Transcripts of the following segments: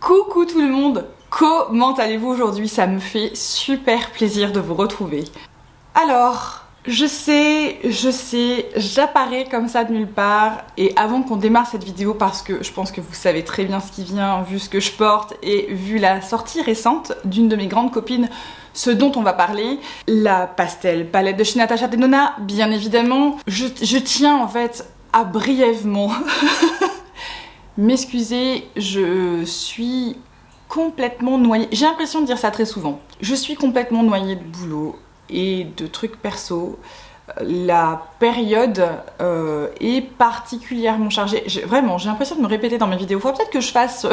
Coucou tout le monde, comment allez-vous aujourd'hui? Ça me fait super plaisir de vous retrouver. Alors, je sais, j'apparais comme ça de nulle part et avant qu'on démarre cette vidéo, parce que je pense que vous savez très bien ce qui vient vu ce que je porte et vu la sortie récente d'une de mes grandes copines, ce dont on va parler, la pastel palette de chez Natasha Denona, bien évidemment. Je tiens en fait à brièvement m'excuser, je suis complètement noyée. J'ai l'impression de dire ça très souvent. Je suis complètement noyée de boulot et de trucs perso. La période est particulièrement chargée. Vraiment, j'ai l'impression de me répéter dans mes vidéos. Faut peut-être que je fasse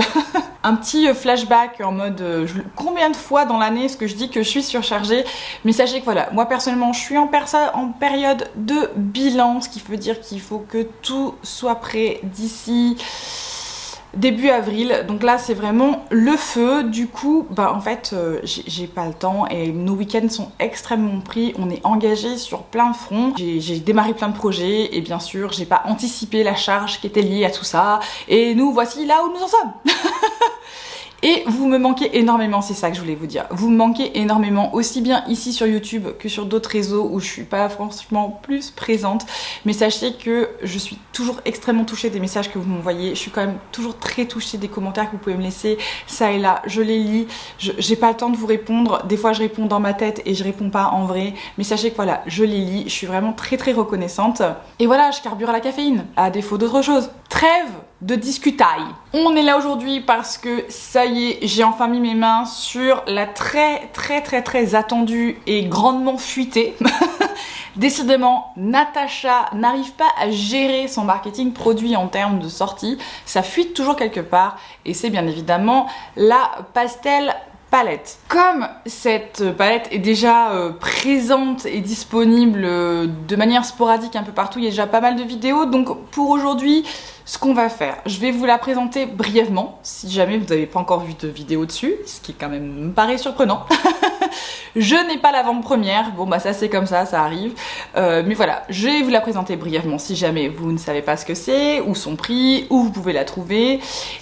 un petit flashback en mode combien de fois dans l'année est-ce que je dis que je suis surchargée. Mais sachez que voilà, moi personnellement, je suis en période de bilan, ce qui veut dire qu'il faut que tout soit prêt d'ici début avril, donc là c'est vraiment le feu. Du coup bah en fait j'ai pas le temps et nos week-ends sont extrêmement pris, on est engagé sur plein de fronts, j'ai démarré plein de projets et bien sûr j'ai pas anticipé la charge qui était liée à tout ça et nous voici là où nous en sommes. Et vous me manquez énormément, c'est ça que je voulais vous dire. Vous me manquez énormément, aussi bien ici sur YouTube que sur d'autres réseaux où je suis pas franchement plus présente. Mais sachez que je suis toujours extrêmement touchée des messages que vous m'envoyez. Je suis quand même toujours très touchée des commentaires que vous pouvez me laisser. Ça et là, je les lis. J'ai pas le temps de vous répondre. Des fois, je réponds dans ma tête et je réponds pas en vrai. Mais sachez que voilà, je les lis. Je suis vraiment très reconnaissante. Et voilà, je carbure à la caféine, à défaut d'autre chose. Trêve de discutaille. On est là aujourd'hui parce que ça y est, j'ai enfin mis mes mains sur la très attendue et grandement fuitée. Décidément, Natasha n'arrive pas à gérer son marketing produit en termes de sortie. Ça fuite toujours quelque part et c'est bien évidemment la pastel palette. Comme cette palette est déjà présente et disponible de manière sporadique un peu partout, il y a déjà pas mal de vidéos, donc pour aujourd'hui, ce qu'on va faire, je vais vous la présenter brièvement, si jamais vous n'avez pas encore vu de vidéo dessus, ce qui quand même me paraît surprenant. Je n'ai pas l'avant-première, bon bah ça c'est comme ça arrive, mais voilà, je vais vous la présenter brièvement si jamais vous ne savez pas ce que c'est, ou son prix, où vous pouvez la trouver,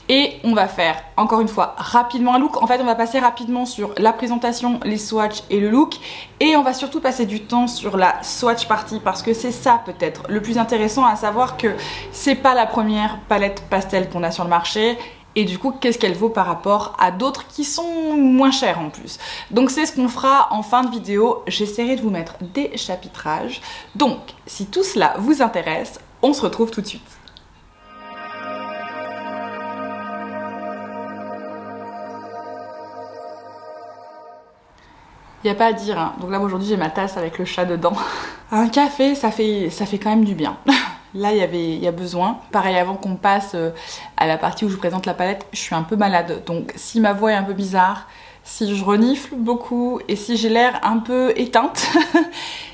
et on va faire encore une fois rapidement un look. En fait on va passer rapidement sur la présentation, les swatchs et le look, et on va surtout passer du temps sur la swatch party parce que c'est ça peut-être le plus intéressant, à savoir que c'est pas la première palette pastel qu'on a sur le marché. Et du coup, qu'est-ce qu'elle vaut par rapport à d'autres qui sont moins chères en plus. Donc c'est ce qu'on fera en fin de vidéo. J'essaierai de vous mettre des chapitrages. Donc, si tout cela vous intéresse, on se retrouve tout de suite. Il n'y a pas à dire, hein. Donc là aujourd'hui j'ai ma tasse avec le chat dedans. Un café, ça fait quand même du bien. Là, il y a besoin. Pareil, avant qu'on passe à la partie où je vous présente la palette, je suis un peu malade. Donc, si ma voix est un peu bizarre, si je renifle beaucoup et si j'ai l'air un peu éteinte,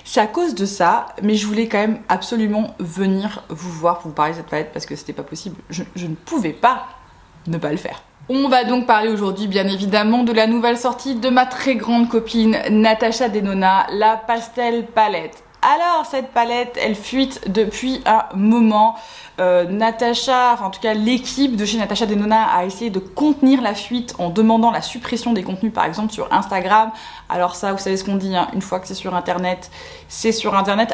c'est à cause de ça. Mais je voulais quand même absolument venir vous voir pour vous parler de cette palette parce que c'était pas possible. Je ne pouvais pas ne pas le faire. On va donc parler aujourd'hui bien évidemment de la nouvelle sortie de ma très grande copine Natasha Denona, la pastel palette. Alors cette palette elle fuite depuis un moment. Natasha, enfin en tout cas l'équipe de chez Natasha Denona a essayé de contenir la fuite en demandant la suppression des contenus par exemple sur Instagram. Alors ça vous savez ce qu'on dit, hein, une fois que c'est sur internet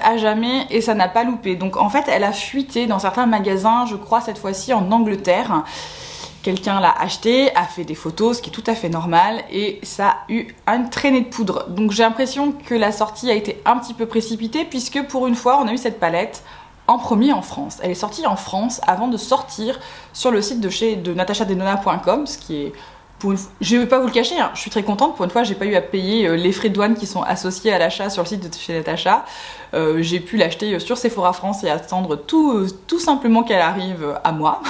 à jamais et ça n'a pas loupé. Donc en fait elle a fuité dans certains magasins, je crois cette fois-ci en Angleterre. Quelqu'un l'a acheté, a fait des photos, ce qui est tout à fait normal, et ça a eu une traînée de poudre. Donc j'ai l'impression que la sortie a été un petit peu précipitée, puisque pour une fois on a eu cette palette en premier en France. Elle est sortie en France avant de sortir sur le site de natashadenona.com, ce qui est... Je vais pas vous le cacher, hein, je suis très contente, pour une fois j'ai pas eu à payer les frais de douane qui sont associés à l'achat sur le site de chez Natasha. J'ai pu l'acheter sur Sephora France et attendre tout simplement qu'elle arrive à moi,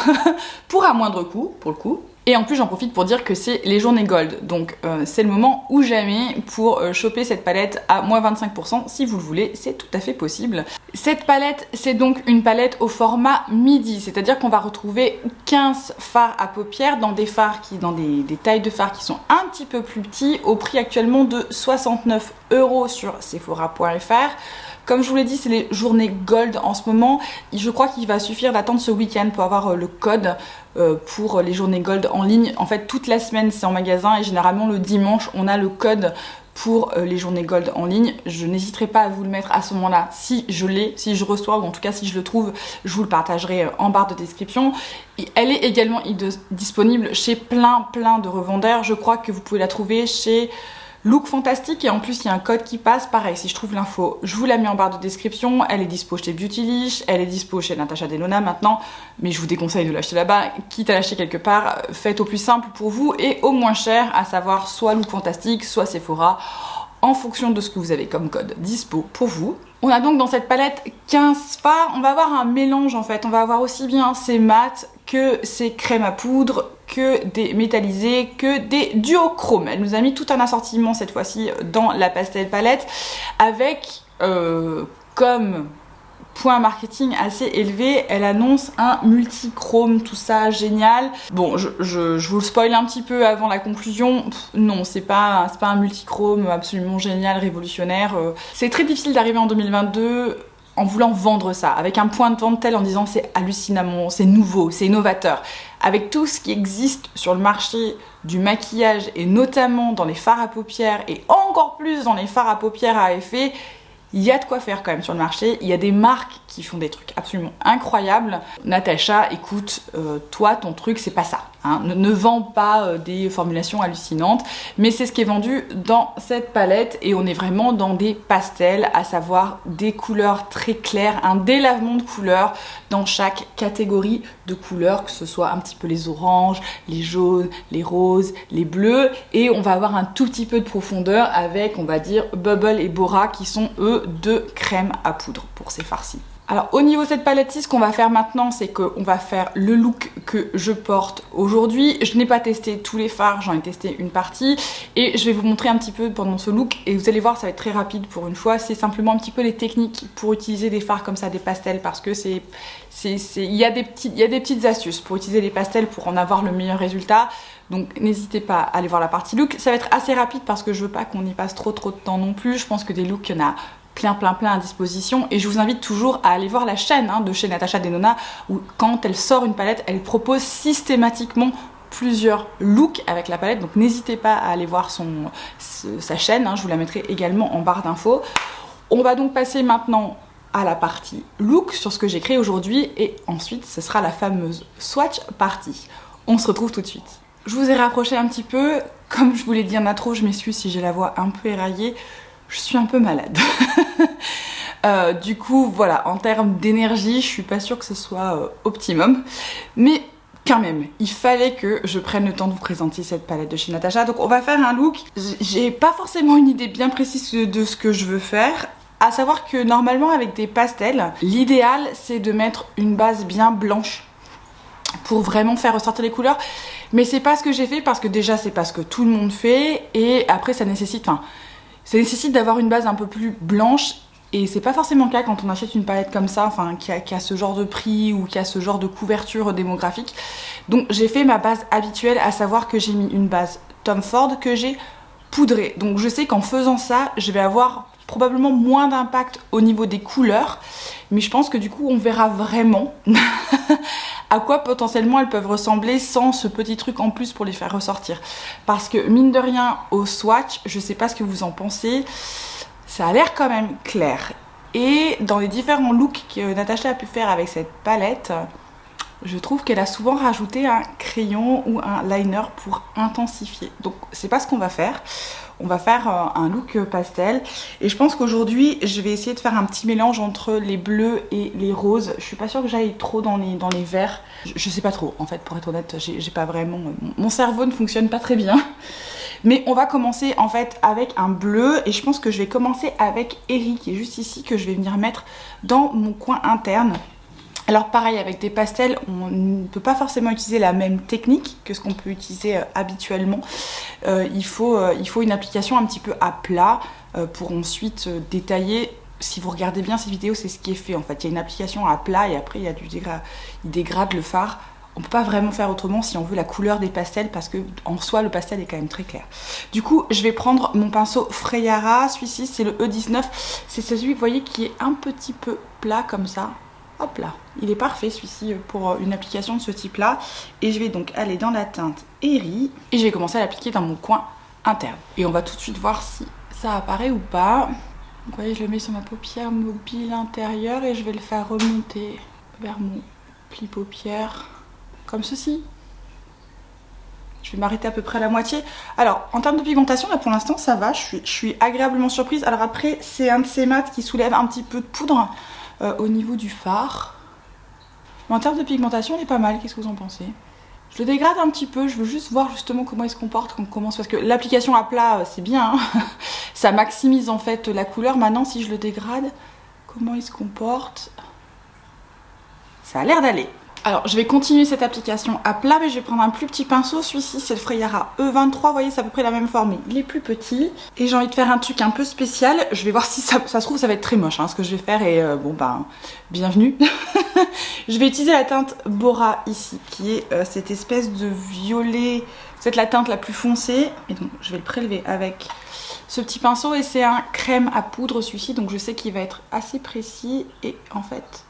pour un moindre coût, pour le coup. Et en plus j'en profite pour dire que c'est les journées gold, donc c'est le moment ou jamais pour choper cette palette à moins 25%, si vous le voulez, c'est tout à fait possible. Cette palette, c'est donc une palette au format midi, c'est-à-dire qu'on va retrouver 15 fards à paupières dans des tailles de fards qui sont un petit peu plus petits, au prix actuellement de 69 € sur sephora.fr. Comme je vous l'ai dit, c'est les journées gold en ce moment. Je crois qu'il va suffire d'attendre ce week-end pour avoir le code pour les journées gold en ligne. En fait, toute la semaine c'est en magasin et généralement le dimanche on a le code pour les journées gold en ligne. Je n'hésiterai pas à vous le mettre à ce moment-là si je l'ai, si je reçois, ou en tout cas si je le trouve, je vous le partagerai en barre de description. Et elle est également disponible chez plein de revendeurs. Je crois que vous pouvez la trouver chez Look Fantastique et en plus il y a un code qui passe, pareil, si je trouve l'info, je vous la mets en barre de description. Elle est dispo chez Beautylish, elle est dispo chez Natasha Denona maintenant, mais je vous déconseille de l'acheter là-bas, quitte à l'acheter quelque part, faites au plus simple pour vous et au moins cher, à savoir soit Look Fantastique, soit Sephora, en fonction de ce que vous avez comme code dispo pour vous. On a donc dans cette palette 15 fards, on va avoir un mélange en fait, on va avoir aussi bien ces mats que ces crèmes à poudre, que des métallisés, que des duochromes. Elle nous a mis tout un assortiment cette fois-ci dans la pastel palette avec comme point marketing assez élevé, elle annonce un multichrome, tout ça génial. Bon, je vous le spoil un petit peu avant la conclusion. Non, c'est pas un multichrome absolument génial, révolutionnaire. C'est très difficile d'arriver en 2022 en voulant vendre ça, avec un point de vente tel en disant c'est hallucinant, c'est nouveau, c'est innovateur. Avec tout ce qui existe sur le marché du maquillage et notamment dans les fards à paupières et encore plus dans les fards à paupières à effet, il y a de quoi faire quand même sur le marché. Il y a des marques qui font des trucs absolument incroyables. Natacha, écoute, toi ton truc c'est pas ça, hein. Ne vends pas des formulations hallucinantes, mais c'est ce qui est vendu dans cette palette et on est vraiment dans des pastels, à savoir des couleurs très claires, un délavement de couleurs dans chaque catégorie de couleurs, que ce soit un petit peu les oranges, les jaunes, les roses, les bleus, et on va avoir un tout petit peu de profondeur avec, on va dire, Bubble et Bora qui sont eux deux crèmes à poudre pour ces farcis. Alors au niveau de cette palette-ci, ce qu'on va faire maintenant, c'est qu'on va faire le look que je porte aujourd'hui. Je n'ai pas testé tous les fards, j'en ai testé une partie et je vais vous montrer un petit peu pendant ce look et vous allez voir, ça va être très rapide pour une fois. C'est simplement un petit peu les techniques pour utiliser des fards comme ça, des pastels, parce que il y a des petites astuces pour utiliser les pastels pour en avoir le meilleur résultat. Donc n'hésitez pas à aller voir la partie look. Ça va être assez rapide parce que je veux pas qu'on y passe trop de temps non plus. Je pense que des looks, il y en a plein à disposition et je vous invite toujours à aller voir la chaîne de chez Natasha Denona où quand elle sort une palette, elle propose systématiquement plusieurs looks avec la palette, donc n'hésitez pas à aller voir sa chaîne, je vous la mettrai également en barre d'infos. On va donc passer maintenant à la partie look sur ce que j'ai créé aujourd'hui et ensuite ce sera la fameuse swatch party. On se retrouve tout de suite. Je vous ai rapproché un petit peu, comme je vous l'ai dit en intro, je m'excuse si j'ai la voix un peu éraillée. Je suis un peu malade. Du coup, voilà, en termes d'énergie, je suis pas sûre que ce soit optimum. Mais quand même, il fallait que je prenne le temps de vous présenter cette palette de chez Natasha. Donc on va faire un look. J'ai pas forcément une idée bien précise de ce que je veux faire. À savoir que normalement avec des pastels, l'idéal c'est de mettre une base bien blanche pour vraiment faire ressortir les couleurs. Mais c'est pas ce que j'ai fait parce que déjà c'est pas ce que tout le monde fait. Et après ça nécessite d'avoir une base un peu plus blanche et c'est pas forcément le cas quand on achète une palette comme ça, qui a ce genre de prix ou qui a ce genre de couverture démographique. Donc j'ai fait ma base habituelle, à savoir que j'ai mis une base Tom Ford que j'ai poudrée. Donc je sais qu'en faisant ça, je vais avoir probablement moins d'impact au niveau des couleurs, mais je pense que du coup on verra vraiment à quoi potentiellement elles peuvent ressembler sans ce petit truc en plus pour les faire ressortir. Parce que mine de rien, au swatch, je sais pas ce que vous en pensez, ça a l'air quand même clair. Et dans les différents looks que Natasha a pu faire avec cette palette, je trouve qu'elle a souvent rajouté un crayon ou un liner pour intensifier. Donc c'est pas ce qu'on va faire. On va faire un look pastel et je pense qu'aujourd'hui je vais essayer de faire un petit mélange entre les bleus et les roses. Je suis pas sûre que j'aille trop dans les verts. Je sais pas trop en fait, pour être honnête, j'ai pas vraiment... Mon cerveau ne fonctionne pas très bien. Mais on va commencer en fait avec un bleu et je pense que je vais commencer avec Eri qui est juste ici, que je vais venir mettre dans mon coin interne. Alors pareil, avec des pastels, on ne peut pas forcément utiliser la même technique que ce qu'on peut utiliser habituellement. Il faut une application un petit peu à plat pour ensuite détailler. Si vous regardez bien ces vidéos, c'est ce qui est fait en fait. Il y a une application à plat et après il dégrade le fard. On peut pas vraiment faire autrement si on veut la couleur des pastels parce que en soi le pastel est quand même très clair. Du coup je vais prendre mon pinceau Freyara, celui-ci c'est le E19. C'est celui, vous voyez, qui est un petit peu plat comme ça. Hop là, il est parfait celui-ci pour une application de ce type là. Et je vais donc aller dans la teinte Airy et je vais commencer à l'appliquer dans mon coin interne. Et on va tout de suite voir si ça apparaît ou pas. Donc vous voyez, je le mets sur ma paupière mobile intérieure et je vais le faire remonter vers mon pli paupière comme ceci. Je vais m'arrêter à peu près à la moitié. Alors, en termes de pigmentation, là pour l'instant ça va, je suis agréablement surprise. Alors après, c'est un de ces mats qui soulève un petit peu de poudre au niveau du fard. Mais en termes de pigmentation, il est pas mal. Qu'est-ce que vous en pensez? Je le dégrade un petit peu, je veux juste voir justement comment il se comporte quand on commence. Parce que l'application à plat, c'est bien, hein. Ça maximise en fait la couleur. Maintenant, si je le dégrade, comment il se comporte? Ça a l'air d'aller. Alors, je vais continuer cette application à plat, mais je vais prendre un plus petit pinceau. Celui-ci, c'est le Freyara E23. Vous voyez, c'est à peu près la même forme, mais il est plus petit. Et j'ai envie de faire un truc un peu spécial. Je vais voir si ça se trouve, ça va être très moche, hein, ce que je vais faire. Et bon, ben, bienvenue. Je vais utiliser la teinte Bora ici, qui est cette espèce de violet. C'est la teinte la plus foncée. Et donc, je vais le prélever avec ce petit pinceau. Et c'est un crème à poudre, celui-ci. Donc, je sais qu'il va être assez précis. Et en fait,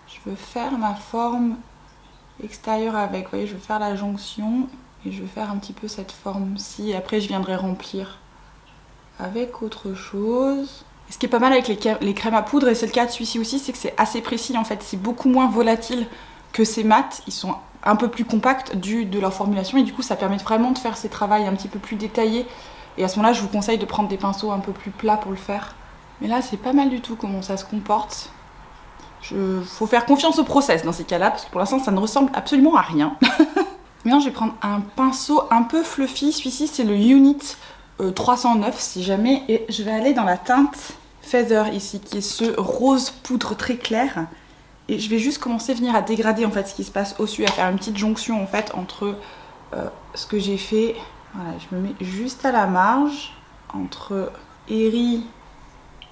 je veux faire ma forme extérieure avec. Vous voyez, je vais faire la jonction et je vais faire un petit peu cette forme-ci. Après, je viendrai remplir avec autre chose. Et ce qui est pas mal avec les crèmes à poudre, et c'est le cas de celui-ci aussi, c'est que c'est assez précis en fait. C'est beaucoup moins volatile que ces mats. Ils sont un peu plus compacts dû de leur formulation et du coup, ça permet vraiment de faire ces travaux un petit peu plus détaillés. Et à ce moment-là, je vous conseille de prendre des pinceaux un peu plus plats pour le faire. Mais là, c'est pas mal du tout comment ça se comporte. Faut faire confiance au process dans ces cas-là, parce que pour l'instant ça ne ressemble absolument à rien. Maintenant je vais prendre un pinceau un peu fluffy, celui-ci c'est le Unit 309 si jamais, et je vais aller dans la teinte Feather ici, qui est ce rose poudre très clair. Et je vais juste commencer à venir à dégrader en fait ce qui se passe au-dessus, à faire une petite jonction en fait entre ce que j'ai fait. Voilà, je me mets juste à la marge, entre Airy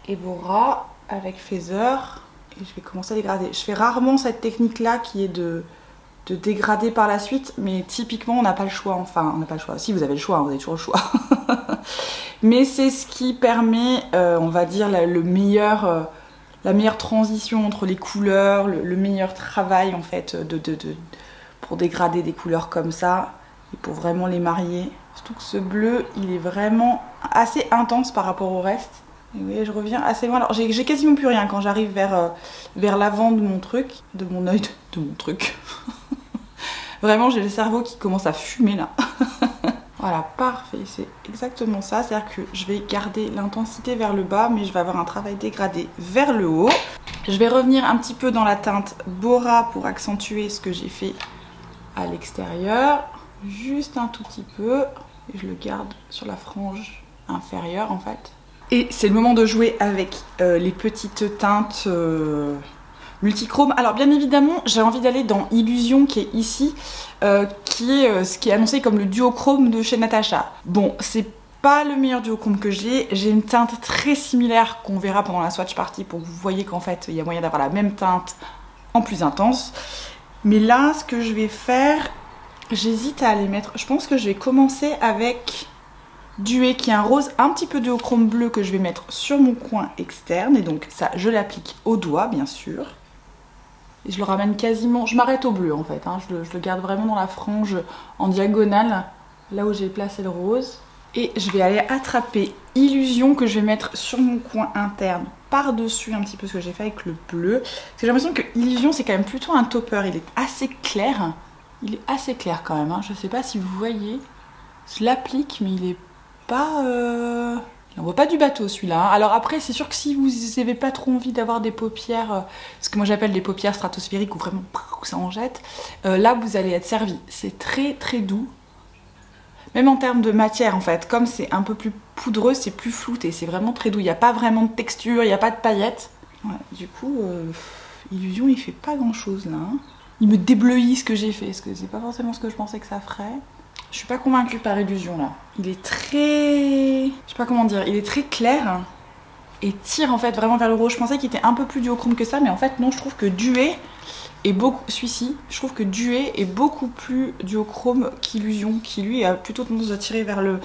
et Bora avec Feather. Et je vais commencer à dégrader. Je fais rarement cette technique là qui est de dégrader par la suite, mais typiquement on n'a pas le choix. Enfin, on n'a pas le choix. Si, vous avez le choix, vous avez toujours le choix. Mais c'est ce qui permet, on va dire, la meilleure transition entre les couleurs, le meilleur travail en fait pour dégrader des couleurs comme ça et pour vraiment les marier. Surtout que ce bleu, il est vraiment assez intense par rapport au reste. Et oui, je reviens assez loin. Alors j'ai quasiment plus rien quand j'arrive vers l'avant de mon truc, de mon œil, de mon truc. Vraiment, j'ai le cerveau qui commence à fumer là. Voilà, parfait, c'est exactement ça. C'est-à-dire que je vais garder l'intensité vers le bas, mais je vais avoir un travail dégradé vers le haut. Je vais revenir un petit peu dans la teinte Bora pour accentuer ce que j'ai fait à l'extérieur. Juste un tout petit peu. Et je le garde sur la frange inférieure en fait. Et c'est le moment de jouer avec les petites teintes multichrome. Alors bien évidemment, j'ai envie d'aller dans Illusion qui est ici, qui est ce qui est annoncé comme le duochrome de chez Natasha. Bon, c'est pas le meilleur duochrome que j'ai une teinte très similaire qu'on verra pendant la swatch party pour que vous voyez qu'en fait il y a moyen d'avoir la même teinte en plus intense. Mais là, ce que je vais faire, j'hésite à aller mettre, je pense que je vais commencer avec Duet qui est un rose un petit peu duochrome bleu que je vais mettre sur mon coin externe. Et donc ça, je l'applique au doigt bien sûr. Et je le ramène quasiment, je m'arrête au bleu en fait, hein. Je le garde vraiment dans la frange en diagonale, là où j'ai placé le rose. Et je vais aller attraper Illusion que je vais mettre sur mon coin interne par-dessus un petit peu ce que j'ai fait avec le bleu. Parce que j'ai l'impression que Illusion c'est quand même plutôt un topper, il est assez clair. Il est assez clair quand même, hein. Je sais pas si vous voyez. Je l'applique mais il est pas... On voit pas du bateau celui-là, hein. Alors après c'est sûr que si vous n'avez pas trop envie d'avoir des paupières, ce que moi j'appelle des paupières stratosphériques où vraiment ça en jette, là vous allez être servi. C'est très très doux. Même en termes de matière en fait, comme c'est un peu plus poudreux, c'est plus flouté, c'est vraiment très doux. Il n'y a pas vraiment de texture, il n'y a pas de paillettes. Ouais, du coup, Illusion il fait pas grand chose là, hein. Il me débleuit ce que j'ai fait, parce que c'est pas forcément ce que je pensais que ça ferait. Je suis pas convaincue par Illusion là. Il est très... je sais pas comment dire, il est très clair et tire en fait vraiment vers le rose. Je pensais qu'il était un peu plus duochrome que ça, mais en fait non, je trouve que Duet est beaucoup... celui-ci, je trouve que Duet est beaucoup plus duochrome qu'Illusion, qui lui a plutôt tendance à tirer vers le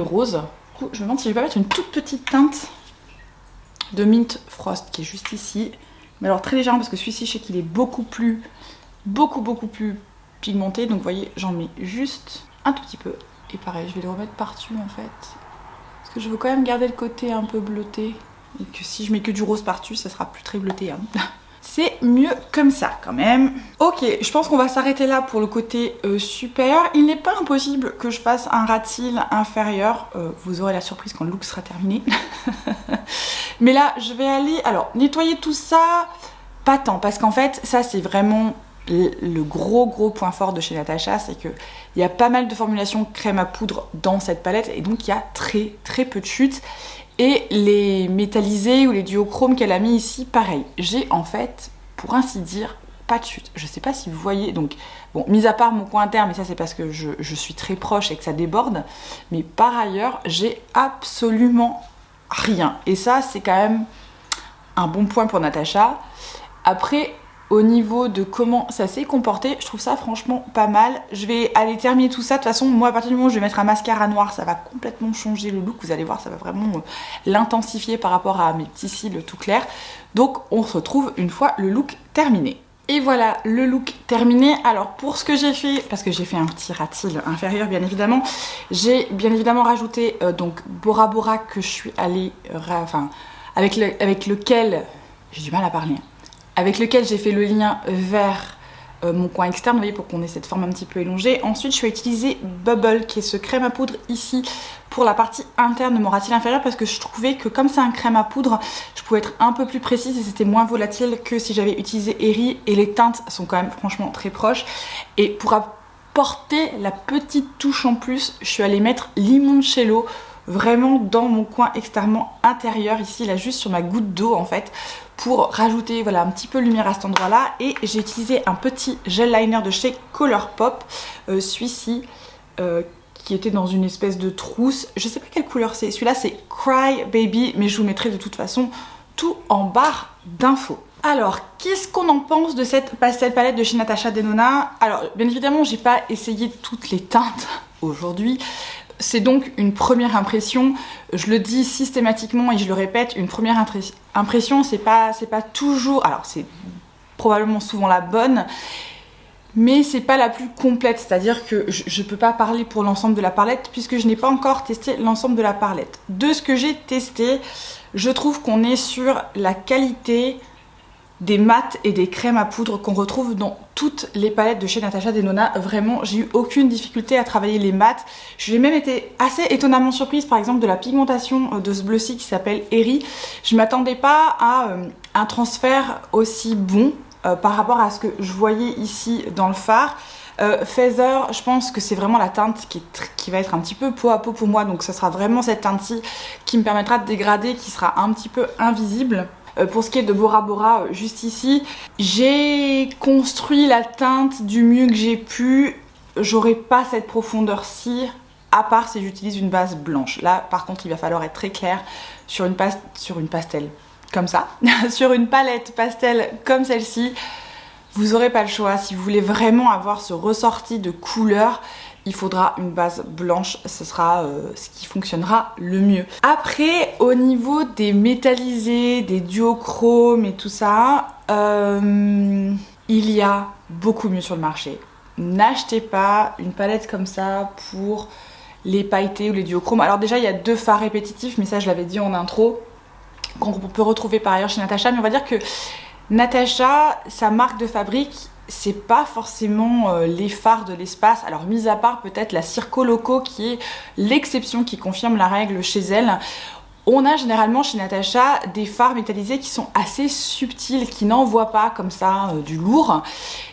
rose. Du coup, je me demande si je vais pas mettre une toute petite teinte de Mint Frost qui est juste ici. Mais alors très légèrement parce que celui-ci je sais qu'il est beaucoup plus pigmenté. Donc vous voyez, j'en mets juste un tout petit peu. Et pareil, je vais le remettre par-dessus en fait. Parce que je veux quand même garder le côté un peu bleuté. Et que si je mets que du rose par-dessus, ça sera plus très bleuté. Hein. C'est mieux comme ça quand même. Ok, je pense qu'on va s'arrêter là pour le côté supérieur. Il n'est pas impossible que je fasse un ras de cils inférieur. Vous aurez la surprise quand le look sera terminé. Mais là, je vais aller... Alors, nettoyer tout ça, pas tant. Parce qu'en fait, ça c'est vraiment le gros point fort de chez Natasha. C'est qu'il y a pas mal de formulations crème à poudre dans cette palette. Et donc, il y a très peu de chutes. Et les métallisés ou les duochromes qu'elle a mis ici, pareil. J'ai en fait, pour ainsi dire, pas de chute. Je sais pas si vous voyez, donc, bon, mis à part mon coin interne, mais ça c'est parce que je suis très proche et que ça déborde. Mais par ailleurs, j'ai absolument rien. Et ça, c'est quand même un bon point pour Natasha. Après, au niveau de comment ça s'est comporté, je trouve ça franchement pas mal. Je vais aller terminer tout ça. De toute façon, moi, à partir du moment où je vais mettre un mascara noir, ça va complètement changer le look. Vous allez voir, ça va vraiment l'intensifier par rapport à mes petits cils tout clairs. Donc, on se retrouve une fois le look terminé. Et voilà, le look terminé. Alors, pour ce que j'ai fait, parce que j'ai fait un petit ras de cils inférieur, bien évidemment, j'ai bien évidemment rajouté donc Bora Bora que je suis allée... avec lequel... J'ai du mal à parler, hein. Avec lequel j'ai fait le lien vers mon coin externe, vous voyez, pour qu'on ait cette forme un petit peu élongée. Ensuite, je vais utiliser Bubble, qui est ce crème à poudre ici, pour la partie interne de mon ras de cils inférieur, parce que je trouvais que comme c'est un crème à poudre, je pouvais être un peu plus précise et c'était moins volatile que si j'avais utilisé Airy, et les teintes sont quand même franchement très proches. Et pour apporter la petite touche en plus, je suis allée mettre Limoncello, vraiment dans mon coin extrêmement intérieur, ici, là, juste sur ma goutte d'eau, en fait, pour rajouter voilà, un petit peu de lumière à cet endroit-là. Et j'ai utilisé un petit gel liner de chez Colourpop, celui-ci, qui était dans une espèce de trousse. Je sais pas quelle couleur c'est. Celui-là, c'est Cry Baby, mais je vous mettrai de toute façon tout en barre d'infos. Alors, qu'est-ce qu'on en pense de cette pastel palette de chez Natasha Denona? Alors, bien évidemment, j'ai pas essayé toutes les teintes aujourd'hui. C'est donc une première impression, je le dis systématiquement et je le répète, une première impression c'est pas toujours, alors c'est probablement souvent la bonne, mais c'est pas la plus complète, c'est-à-dire que je peux pas parler pour l'ensemble de la palette puisque je n'ai pas encore testé l'ensemble de la palette. De ce que j'ai testé, je trouve qu'on est sur la qualité des mats et des crèmes à poudre qu'on retrouve dans toutes les palettes de chez Natasha Denona. Vraiment, j'ai eu aucune difficulté à travailler les mats. J'ai même été assez étonnamment surprise par exemple de la pigmentation de ce bleu-ci qui s'appelle Airy. Je m'attendais pas à un transfert aussi bon par rapport à ce que je voyais ici dans le fard. Feather, je pense que c'est vraiment la teinte qui va être un petit peu peau à peau pour moi, donc ça sera vraiment cette teinte-ci qui me permettra de dégrader, qui sera un petit peu invisible. Pour ce qui est de Bora Bora, juste ici, j'ai construit la teinte du mieux que j'ai pu. J'aurai pas cette profondeur-ci, à part si j'utilise une base blanche. Là, par contre, il va falloir être très clair sur une pastel, comme ça, sur une palette pastel comme celle-ci. Vous n'aurez pas le choix. Si vous voulez vraiment avoir ce ressorti de couleur, il faudra une base blanche, ce sera ce qui fonctionnera le mieux. Après, au niveau des métallisés, des duochromes et tout ça, il y a beaucoup mieux sur le marché. N'achetez pas une palette comme ça pour les pailletés ou les duochromes. Alors déjà, il y a 2 fards répétitifs, mais ça je l'avais dit en intro, qu'on peut retrouver par ailleurs chez Natasha, mais on va dire que Natasha, sa marque de fabrique, c'est pas forcément les fards de l'espace. Alors mis à part peut-être la Circo Loco qui est l'exception qui confirme la règle chez elle. On a généralement chez Natasha des fards métallisés qui sont assez subtils, qui n'envoient pas comme ça du lourd.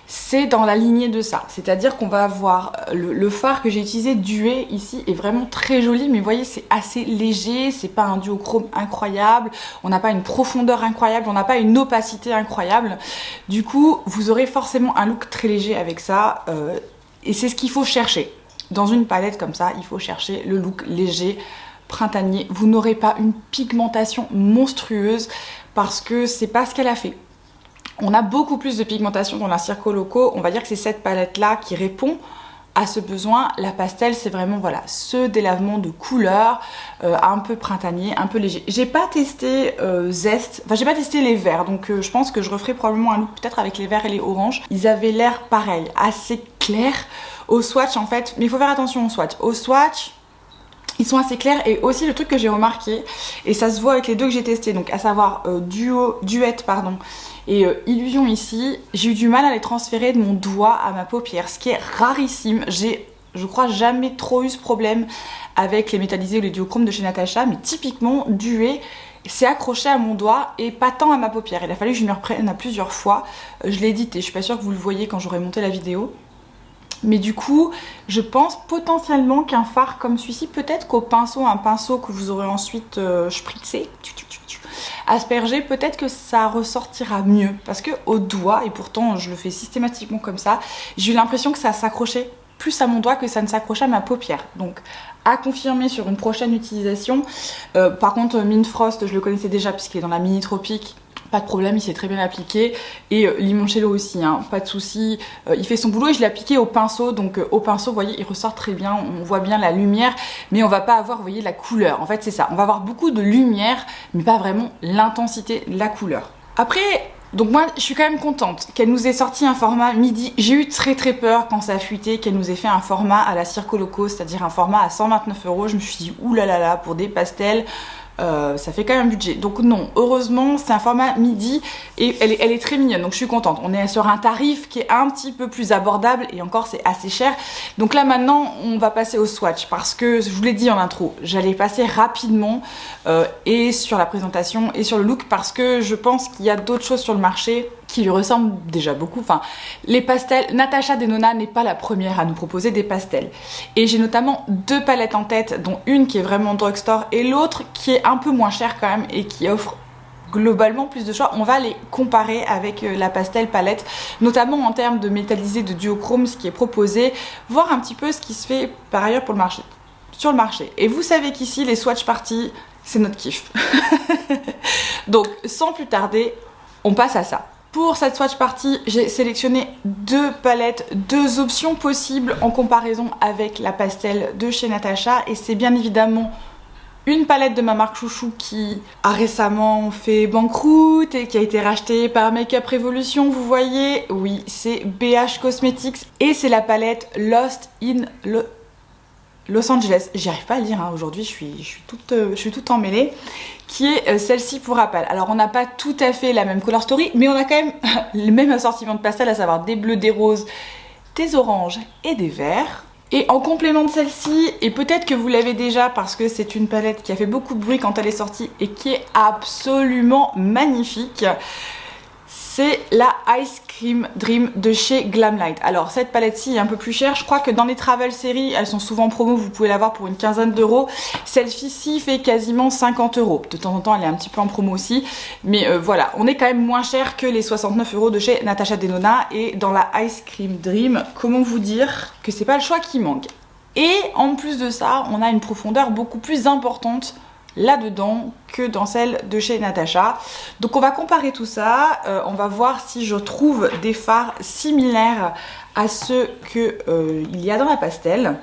C'est dans la lignée de ça. C'est-à-dire qu'on va avoir le fard que j'ai utilisé Duet ici est vraiment très joli, mais vous voyez c'est assez léger, c'est pas un duochrome incroyable, on n'a pas une profondeur incroyable, on n'a pas une opacité incroyable. Du coup, vous aurez forcément un look très léger avec ça et c'est ce qu'il faut chercher. Dans une palette comme ça, il faut chercher le look léger, printanier. Vous n'aurez pas une pigmentation monstrueuse parce que c'est pas ce qu'elle a fait. On a beaucoup plus de pigmentation dans la Circo Loco. On va dire que c'est cette palette là qui répond à ce besoin. La pastel, c'est vraiment voilà, ce délavement de couleurs un peu printanier, un peu léger. J'ai pas testé Zest, enfin j'ai pas testé les verts, donc je pense que je referai probablement un look peut-être avec les verts et les oranges. Ils avaient l'air pareil, assez clair au swatch en fait, mais il faut faire attention au swatch. Au swatch, ils sont assez clairs. Et aussi le truc que j'ai remarqué, et ça se voit avec les deux que j'ai testés, donc à savoir Duet pardon, et Illusion ici, j'ai eu du mal à les transférer de mon doigt à ma paupière, ce qui est rarissime. J'ai, je crois, jamais trop eu ce problème avec les métallisés ou les duochromes de chez Natasha, mais typiquement Duet c'est accroché à mon doigt et pas tant à ma paupière. Il a fallu que je m'y reprenne à plusieurs fois. Je l'ai édité, je suis pas sûre que vous le voyez quand j'aurai monté la vidéo. Mais du coup, je pense potentiellement qu'un fard comme celui-ci, peut-être qu'au pinceau, un pinceau que vous aurez ensuite spritzé, aspergé, peut-être que ça ressortira mieux. Parce que au doigt, et pourtant je le fais systématiquement comme ça, j'ai eu l'impression que ça s'accrochait plus à mon doigt que ça ne s'accrochait à ma paupière. Donc à confirmer sur une prochaine utilisation. Par contre, Mint Frost, je le connaissais déjà puisqu'il est dans la mini tropique. Pas de problème, il s'est très bien appliqué. Et Limoncello aussi, hein, pas de souci. Il fait son boulot et je l'ai appliqué au pinceau. Donc au pinceau, vous voyez, il ressort très bien. On voit bien la lumière, mais on va pas avoir, vous voyez, la couleur. En fait, c'est ça. On va avoir beaucoup de lumière, mais pas vraiment l'intensité de la couleur. Après, donc moi, je suis quand même contente qu'elle nous ait sorti un format midi. J'ai eu très peur quand ça a fuité, qu'elle nous ait fait un format à la Circo Loco, c'est-à-dire un format à 129 €. Je me suis dit, oulala, pour des pastels... ça fait quand même un budget. Donc non, heureusement, c'est un format midi et elle est très mignonne, donc je suis contente. On est sur un tarif qui est un petit peu plus abordable et encore c'est assez cher. Donc là maintenant, on va passer au swatch parce que, je vous l'ai dit en intro, j'allais passer rapidement et sur la présentation et sur le look parce que je pense qu'il y a d'autres choses sur le marché qui lui ressemblent déjà beaucoup. Enfin, les pastels, Natasha Denona n'est pas la première à nous proposer des pastels. Et j'ai notamment deux palettes en tête, dont une qui est vraiment drugstore et l'autre qui est un peu moins chère quand même et qui offre globalement plus de choix. On va les comparer avec la pastel palette, notamment en termes de métallisé de duochrome, ce qui est proposé, voir un petit peu ce qui se fait par ailleurs pour le marché, sur le marché. Et vous savez qu'ici, les swatch parties, c'est notre kiff. Donc, sans plus tarder, on passe à ça. Pour cette swatch party, j'ai sélectionné deux palettes, deux options possibles en comparaison avec la pastel de chez Natasha. Et c'est bien évidemment une palette de ma marque chouchou qui a récemment fait banqueroute et qui a été rachetée par Makeup Revolution, vous voyez. Oui, c'est BH Cosmetics et c'est la palette Lost in Los Angeles. J'y arrive pas à lire hein. Aujourd'hui, je suis toute emmêlée. Qui est celle-ci pour rappel. Alors on n'a pas tout à fait la même color story, mais on a quand même le même assortiment de pastel, à savoir des bleus, des roses, des oranges et des verts. Et en complément de celle-ci, et peut-être que vous l'avez déjà parce que c'est une palette qui a fait beaucoup de bruit quand elle est sortie et qui est absolument magnifique, c'est la Ice Cream Dream de chez Glamlight. Alors cette palette-ci est un peu plus chère, je crois que dans les travel séries, elles sont souvent en promo, vous pouvez l'avoir pour une quinzaine d'euros. Celle-ci fait quasiment 50 €. De temps en temps elle est un petit peu en promo aussi, mais voilà, on est quand même moins cher que les 69 € de chez Natasha Denona. Et dans la Ice Cream Dream, comment vous dire que c'est pas le choix qui manque. Et en plus de ça, on a une profondeur beaucoup plus importante là-dedans que dans celle de chez Natasha. Donc on va comparer tout ça, on va voir si je trouve des fards similaires à ceux qu'il y a dans la pastel.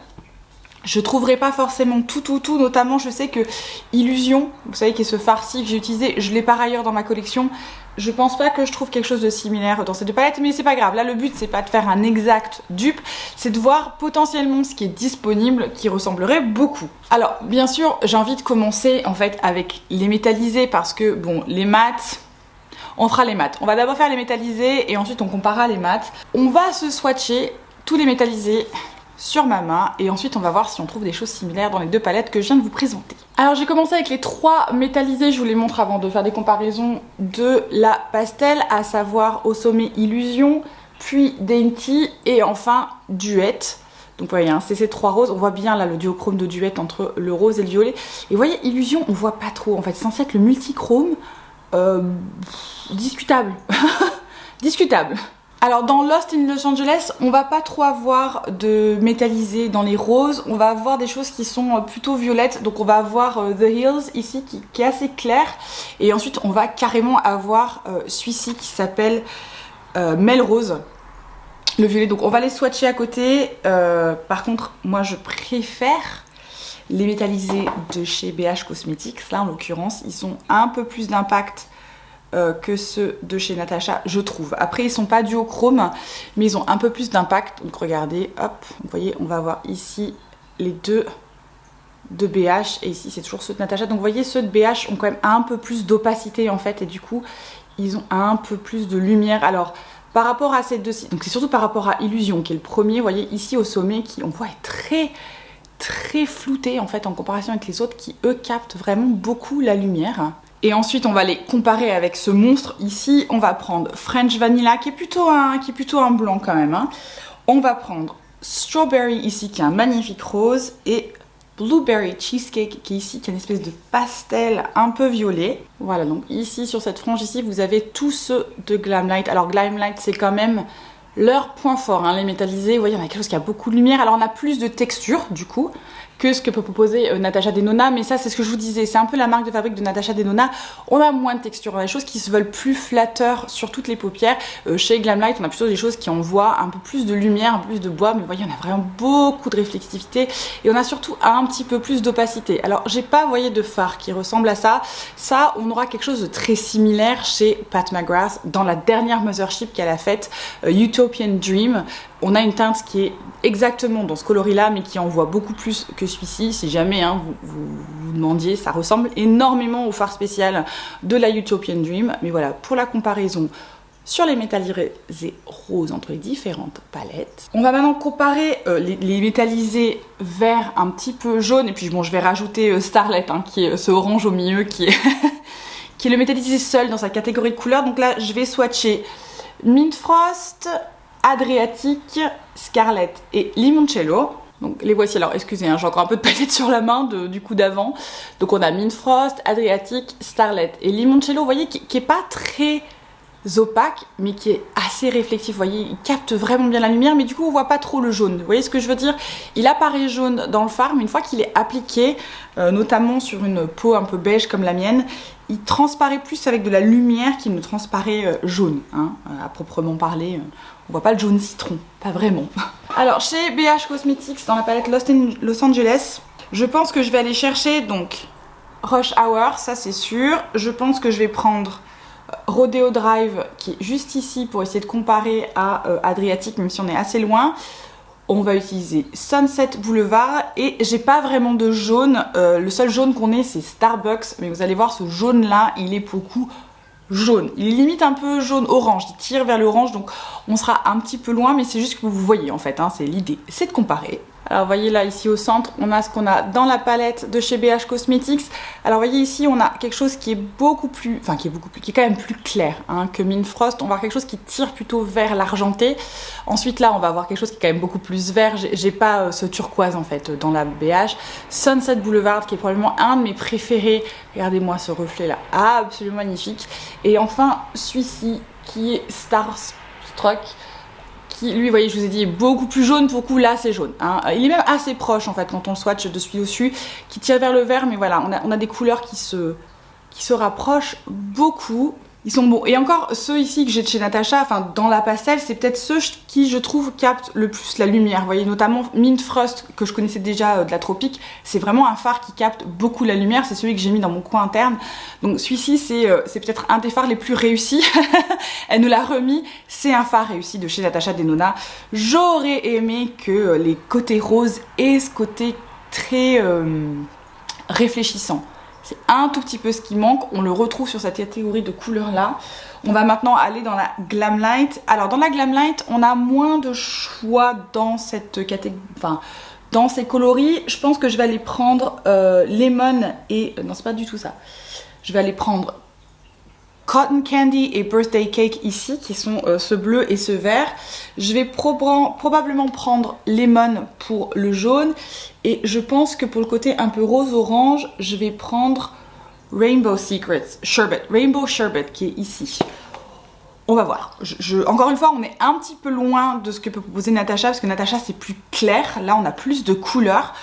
Je trouverai pas forcément tout, notamment je sais que Illusion, vous savez qui est ce fard-ci que j'ai utilisé, je l'ai par ailleurs dans ma collection. Je pense pas que je trouve quelque chose de similaire dans ces deux palettes, mais c'est pas grave. Là, le but, c'est pas de faire un exact dupe, c'est de voir potentiellement ce qui est disponible, qui ressemblerait beaucoup. Alors, bien sûr, j'ai envie de commencer en fait avec les métallisés parce que, bon, les mats, on fera les mats. On va d'abord faire les métallisés et ensuite on comparera les mats. On va se swatcher tous les métallisés sur ma main et ensuite on va voir si on trouve des choses similaires dans les deux palettes que je viens de vous présenter. Alors j'ai commencé avec les trois métallisés, je vous les montre avant de faire des comparaisons de la pastel, à savoir au sommet Illusion, puis Dainty et enfin Duet. Donc vous voyez, hein, c'est ces trois roses, on voit bien là le duochrome de Duet entre le rose et le violet. Et vous voyez, Illusion on voit pas trop, en fait c'est censé être le multichrome, discutable, discutable. Alors dans Lost in Los Angeles, on va pas trop avoir de métallisé dans les roses, on va avoir des choses qui sont plutôt violettes, donc on va avoir The Hills ici qui est assez clair, et ensuite on va carrément avoir celui-ci qui s'appelle Melrose. le violet. Donc on va les swatcher à côté. Par contre, moi je préfère les métallisés de chez BH Cosmetics. Là en l'occurrence, ils ont un peu plus d'impact que ceux de chez Natasha, je trouve. Après, ils sont pas duochrome, mais ils ont un peu plus d'impact. Donc regardez, hop, vous voyez, on va voir ici les deux de BH et ici c'est toujours ceux de Natasha. Donc vous voyez, ceux de BH ont quand même un peu plus d'opacité en fait et du coup, ils ont un peu plus de lumière. Alors, par rapport à ces deux-ci, donc c'est surtout par rapport à Illusion qui est le premier, vous voyez ici au sommet, qui on voit est très flouté en fait en comparaison avec les autres qui eux captent vraiment beaucoup la lumière. Et ensuite, on va les comparer avec ce monstre. Ici, on va prendre French Vanilla, qui est plutôt un blanc quand même. Hein. On va prendre Strawberry ici, qui est un magnifique rose. Et Blueberry Cheesecake, qui est ici, qui est une espèce de pastel un peu violet. Voilà, donc ici, sur cette frange ici, vous avez tous ceux de Glamlite. Alors, Glamlite, c'est quand même leur point fort, hein, les métallisés. Vous voyez, on a quelque chose qui a beaucoup de lumière. Alors, on a plus de texture, du coup, que ce que peut proposer Natasha Denona, mais ça c'est ce que je vous disais, c'est un peu la marque de fabrique de Natasha Denona, on a moins de texture, on a des choses qui se veulent plus flatteurs sur toutes les paupières. Chez Glamlite on a plutôt des choses qui envoient un peu plus de lumière, un peu plus de bois, mais vous voyez on a vraiment beaucoup de réflexivité et on a surtout un petit peu plus d'opacité. Alors j'ai pas, vous voyez, de fard qui ressemble à ça, on aura quelque chose de très similaire chez Pat McGrath dans la dernière Mothership qu'elle a faite, Utopian Dream. On a une teinte qui est exactement dans ce coloris là mais qui envoie beaucoup plus que celui-ci. Si jamais hein, vous demandiez, ça ressemble énormément au fard spécial de la Utopian Dream. Mais voilà, pour la comparaison sur les métallisés roses entre les différentes palettes. On va maintenant comparer les métallisés verts un petit peu jaunes. Et puis bon, je vais rajouter Starlet, hein, qui est ce orange au milieu, qui est, qui est le métallisé seul dans sa catégorie de couleurs. Donc là, je vais swatcher Mint Frost, Adriatique, Scarlet et Limoncello. Donc les voici. Alors excusez, hein, j'ai encore un peu de palette sur la main du coup d'avant. Donc on a Mint Frost, Adriatique, Starlet et Limoncello, vous voyez, qui est pas très opaque mais qui est assez réflectif. Vous voyez, il capte vraiment bien la lumière mais du coup on voit pas trop le jaune. Vous voyez ce que je veux dire? Il apparaît jaune dans le fard mais une fois qu'il est appliqué, notamment sur une peau un peu beige comme la mienne, il transparaît plus avec de la lumière qu'il ne transparaît jaune, hein, à proprement parler. On voit pas le jaune citron, pas vraiment. Alors chez BH Cosmetics, dans la palette Los Angeles, je pense que je vais aller chercher donc Rush Hour, ça c'est sûr. Je pense que je vais prendre Rodeo Drive qui est juste ici pour essayer de comparer à Adriatique, même si on est assez loin. On va utiliser Sunset Boulevard et j'ai pas vraiment de jaune. Le seul jaune qu'on ait c'est Starbucks, mais vous allez voir ce jaune là, il est beaucoup jaune. Il est limite un peu jaune orange, il tire vers l'orange donc on sera un petit peu loin mais c'est juste que vous voyez en fait, hein, c'est l'idée, c'est de comparer. Alors vous voyez là ici au centre on a ce qu'on a dans la palette de chez BH Cosmetics. Alors vous voyez ici on a quelque chose qui est beaucoup plus, enfin qui est quand même plus clair hein, que Mint Frost. On va avoir quelque chose qui tire plutôt vers l'argenté. Ensuite là on va avoir quelque chose qui est quand même beaucoup plus vert. J'ai pas ce turquoise en fait dans la BH. Sunset Boulevard qui est probablement un de mes préférés. Regardez-moi ce reflet là, absolument magnifique. Et enfin celui-ci qui est Starstruck, qui lui, vous voyez, je vous ai dit, est beaucoup plus jaune. Pour le coup, là, c'est jaune. Hein. Il est même assez proche, en fait, quand on le swatch dessus dessus, qui tire vers le vert. Mais voilà, on a des couleurs qui se rapprochent beaucoup. Ils sont beaux. Et encore, ceux ici que j'ai de chez Natasha, enfin, dans la pastel, c'est peut-être ceux qui, je trouve, captent le plus la lumière. Vous voyez, notamment Mint Frost, que je connaissais déjà de la Tropique. C'est vraiment un fard qui capte beaucoup la lumière. C'est celui que j'ai mis dans mon coin interne. Donc, celui-ci, c'est peut-être un des fards les plus réussis. Elle nous l'a remis. C'est un fard réussi de chez Natasha Denona. J'aurais aimé que les côtés roses aient ce côté très réfléchissant. C'est un tout petit peu ce qui manque, on le retrouve sur cette catégorie de couleurs là. On va maintenant aller dans la Glamlite. Alors dans la Glamlite, on a moins de choix dans cette catégorie, enfin dans ces coloris. Je pense que je vais aller prendre Lemon et... non, c'est pas du tout ça. Je vais aller prendre Cotton Candy et Birthday Cake ici, qui sont ce bleu et ce vert. Je vais probablement prendre Lemon pour le jaune. Et je pense que pour le côté un peu rose-orange, je vais prendre Rainbow Secrets Sherbet. Rainbow Sherbet qui est ici. On va voir. Encore une fois, on est un petit peu loin de ce que peut proposer Natasha, parce que Natasha c'est plus clair. Là, on a plus de couleurs.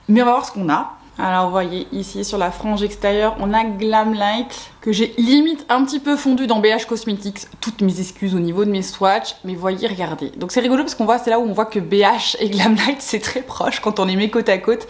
Mais on va voir ce qu'on a. Alors vous voyez ici sur la frange extérieure on a Glamlite que j'ai limite un petit peu fondu dans BH Cosmetics. Toutes mes excuses au niveau de mes swatchs, mais voyez, regardez. Donc c'est rigolo parce qu'on voit, c'est là où on voit que BH et Glamlite c'est très proche quand on les met côte à côte.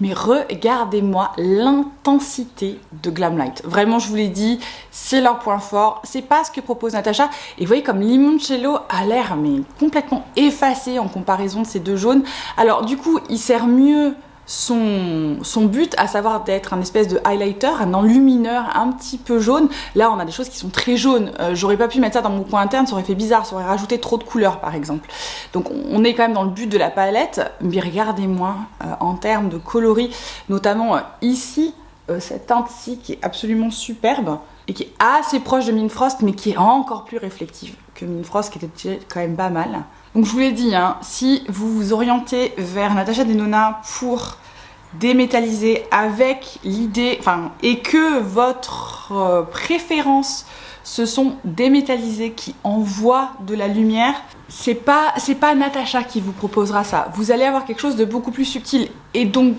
Mais regardez-moi l'intensité de Glamlite. Vraiment je vous l'ai dit, c'est leur point fort. C'est pas ce que propose Natasha. Et vous voyez comme Limoncello a l'air mais complètement effacé en comparaison de ces deux jaunes. Alors du coup il sert mieux son but, à savoir d'être un espèce de highlighter, un enlumineur un petit peu jaune. Là on a des choses qui sont très jaunes, j'aurais pas pu mettre ça dans mon coin interne, ça aurait fait bizarre, ça aurait rajouté trop de couleurs par exemple. Donc on est quand même dans le but de la palette, mais regardez-moi en termes de coloris, notamment ici, cette teinte-ci qui est absolument superbe et qui est assez proche de Mint Frost mais qui est encore plus réflective que Mint Frost qui était quand même pas mal. Donc je vous l'ai dit, hein, si vous vous orientez vers Natasha Denona pour démétalliser avec l'idée, et que votre préférence ce sont des métallisés qui envoient de la lumière, c'est pas Natasha qui vous proposera ça. Vous allez avoir quelque chose de beaucoup plus subtil. Et donc,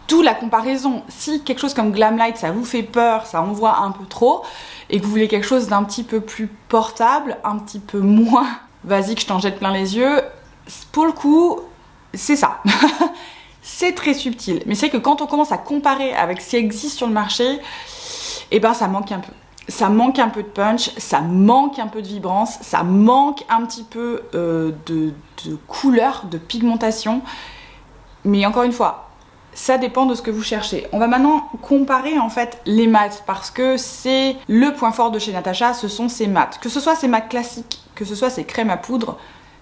d'où la comparaison. Si quelque chose comme Glamlite, ça vous fait peur, ça envoie un peu trop, et que vous voulez quelque chose d'un petit peu plus portable, un petit peu moins vas-y que je t'en jette plein les yeux, pour le coup, c'est ça. C'est très subtil. Mais c'est vrai que quand on commence à comparer avec ce qui existe sur le marché, eh ben ça manque un peu. Ça manque un peu de punch, ça manque un peu de vibrance, ça manque un petit peu de couleur, de pigmentation. Mais encore une fois, ça dépend de ce que vous cherchez. On va maintenant comparer en fait les mats parce que c'est le point fort de chez Natasha, ce sont ces mats. Que ce soit ces mats classiques, que ce soit ces crèmes à poudre,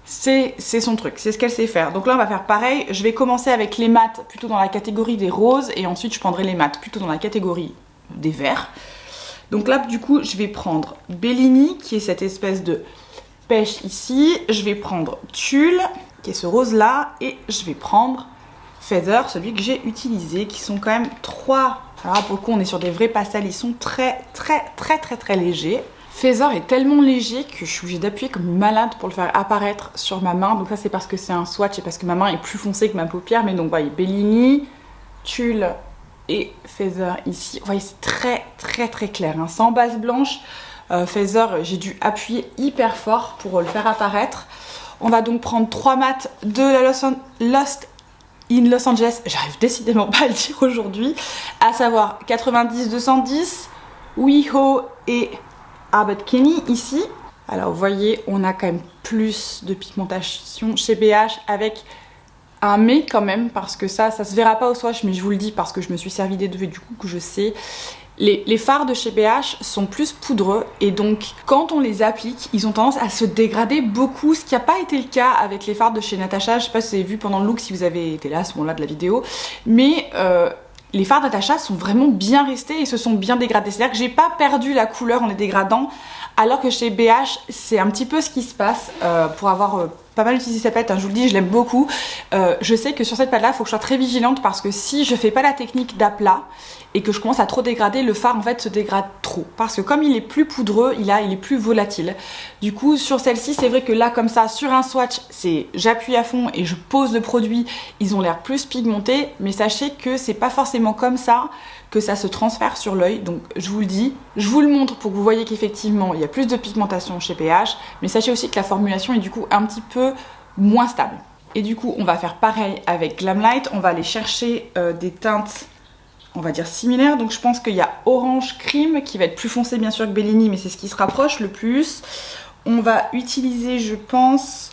c'est son truc, c'est ce qu'elle sait faire. Donc là on va faire pareil, je vais commencer avec les mats plutôt dans la catégorie des roses et ensuite je prendrai les mats plutôt dans la catégorie des verts. Donc là du coup je vais prendre Bellini qui est cette espèce de pêche ici, je vais prendre Tulle qui est ce rose là et je vais prendre Feather, celui que j'ai utilisé, qui sont quand même trois. Alors là, pour le coup on est sur des vrais pastels, ils sont très légers. Feather est tellement léger que je suis obligée d'appuyer comme une malade pour le faire apparaître sur ma main. Donc ça c'est parce que c'est un swatch et parce que ma main est plus foncée que ma paupière. Mais donc vous voyez Bellini, Tulle et Feather ici. Vous voyez c'est très clair, hein. Sans base blanche. Feather j'ai dû appuyer hyper fort pour le faire apparaître. On va donc prendre 3 mats de la Lost in Los Angeles, j'arrive décidément pas à le dire aujourd'hui, à savoir 90-210, WeHo et Albert Kenny ici. Alors vous voyez, on a quand même plus de pigmentation chez BH avec un mais quand même, parce que ça se verra pas au swatch, mais je vous le dis parce que je me suis servi des deux et du coup que je sais. Les fards de chez BH sont plus poudreux et donc quand on les applique, ils ont tendance à se dégrader beaucoup, ce qui n'a pas été le cas avec les fards de chez Natasha. Je sais pas si vous avez vu pendant le look, si vous avez été là à ce moment-là de la vidéo, mais les fards de Natasha sont vraiment bien restés et se sont bien dégradés. C'est-à-dire que j'ai pas perdu la couleur en les dégradant, alors que chez BH, c'est un petit peu ce qui se passe. Pour avoir pas mal utilisé cette palette, hein, je vous le dis, je l'aime beaucoup. Je sais que sur cette palette-là, il faut que je sois très vigilante parce que si je fais pas la technique d'aplat et que je commence à trop dégrader, le fard en fait se dégrade trop. Parce que comme il est plus poudreux, il est plus volatile. Du coup, sur celle-ci, c'est vrai que là, comme ça, sur un swatch, c'est j'appuie à fond et je pose le produit. Ils ont l'air plus pigmentés, mais sachez que c'est pas forcément comme ça que ça se transfère sur l'œil. Donc je vous le dis, je vous le montre pour que vous voyez qu'effectivement il y a plus de pigmentation chez BH, mais sachez aussi que la formulation est du coup un petit peu moins stable. Et du coup on va faire pareil avec Glamlite, on va aller chercher des teintes on va dire similaires. Donc je pense qu'il y a Orange Cream qui va être plus foncé bien sûr que Bellini, mais c'est ce qui se rapproche le plus. On va utiliser je pense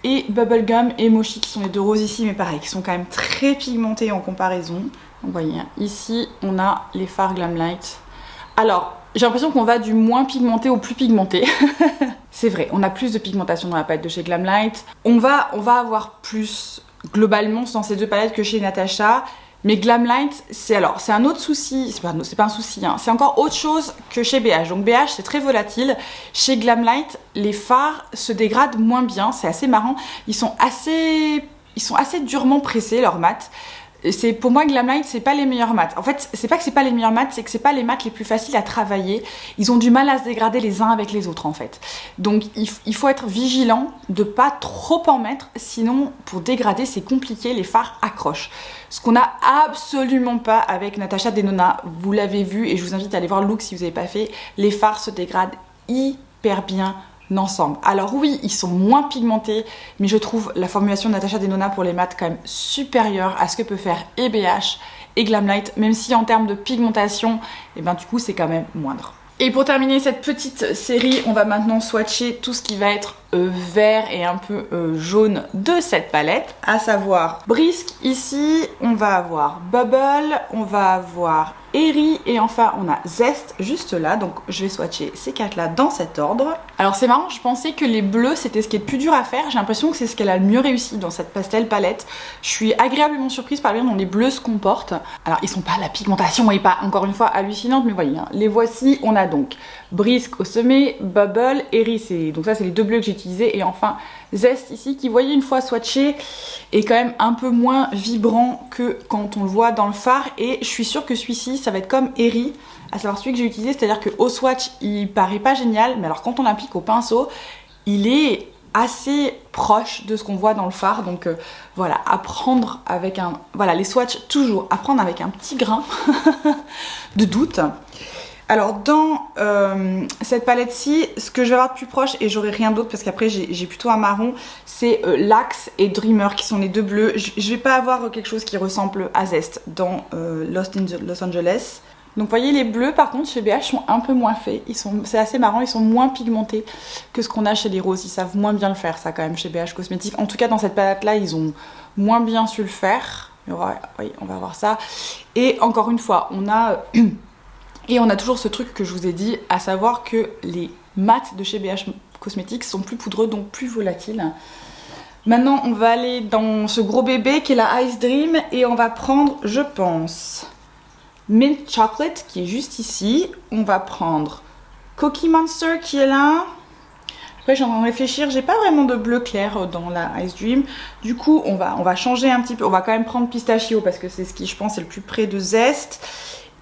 et Bubblegum et Mochi qui sont les deux roses ici, mais pareil qui sont quand même très pigmentés en comparaison. Vous voyez, ici on a les fards Glamlite. Alors, j'ai l'impression qu'on va du moins pigmenté au plus pigmenté. C'est vrai, on a plus de pigmentation dans la palette de chez Glamlite. On va avoir plus globalement dans ces deux palettes que chez Natasha. Mais Glamlite, c'est un autre souci, c'est pas un souci, hein, c'est encore autre chose que chez BH. Donc BH, c'est très volatile. Chez Glamlite, les fards se dégradent moins bien, c'est assez marrant. Ils sont assez durement pressés, leurs mats. Pour moi, Glamlite, c'est pas les meilleurs mats. En fait, c'est pas que c'est pas les meilleurs mats, c'est que c'est pas les mats les plus faciles à travailler. Ils ont du mal à se dégrader les uns avec les autres, en fait. Donc, il faut être vigilant de pas trop en mettre, sinon, pour dégrader, c'est compliqué, les fards accrochent. Ce qu'on n'a absolument pas avec Natasha Denona, vous l'avez vu, et je vous invite à aller voir le look si vous n'avez pas fait, les fards se dégradent hyper bien ensemble. Alors oui, ils sont moins pigmentés, mais je trouve la formulation de Natasha Denona pour les mats quand même supérieure à ce que peut faire BH et Glamlite, même si en termes de pigmentation, et ben du coup c'est quand même moindre. Et pour terminer cette petite série, on va maintenant swatcher tout ce qui va être vert et un peu jaune de cette palette, à savoir Brisk ici, on va avoir Bubble, on va avoir Airy et enfin on a Zest juste là, donc je vais swatcher ces quatre là dans cet ordre. Alors c'est marrant, je pensais que les bleus c'était ce qui est le plus dur à faire, j'ai l'impression que c'est ce qu'elle a le mieux réussi dans cette pastel palette. Je suis agréablement surprise par la manière dont les bleus se comportent. Alors ils sont pas, la pigmentation est pas encore une fois hallucinante, mais voyez, hein, les voici. On a donc Brisk au sommet, Bubble, Airy, donc ça c'est les deux bleus que j'ai utilisés, et enfin Zest ici qui, voyez, une fois swatché est quand même un peu moins vibrant que quand on le voit dans le fard, et je suis sûre que celui-ci ça va être comme Airy, à savoir celui que j'ai utilisé, c'est-à-dire qu'au swatch il paraît pas génial, mais alors quand on l'applique au pinceau il est assez proche de ce qu'on voit dans le fard. Donc voilà, à prendre avec un... Voilà, les swatchs toujours à prendre avec un petit grain de doute. Alors dans cette palette-ci, ce que je vais avoir de plus proche, et j'aurai rien d'autre parce qu'après j'ai plutôt un marron, c'est Lux et Dreamer qui sont les deux bleus. Je vais pas avoir quelque chose qui ressemble à Zest dans Lost in Los Angeles. Donc vous voyez, les bleus par contre chez BH sont un peu moins faits, c'est assez marrant, ils sont moins pigmentés que ce qu'on a chez les roses, ils savent moins bien le faire ça quand même chez BH Cosmetics. En tout cas dans cette palette là ils ont moins bien su le faire. Oui, on va voir ça. Et encore une fois, on a toujours ce truc que je vous ai dit, à savoir que les mats de chez BH Cosmetics sont plus poudreux, donc plus volatiles. Maintenant on va aller dans ce gros bébé qui est la Ice Dream, et on va prendre, je pense, Mint Chocolate qui est juste ici. On va prendre Cookie Monster qui est là. Après j'ai en train de réfléchir, j'ai pas vraiment de bleu clair dans la Ice Dream. Du coup on va changer un petit peu. On va quand même prendre Pistachio parce que c'est ce qui je pense est le plus près de Zest.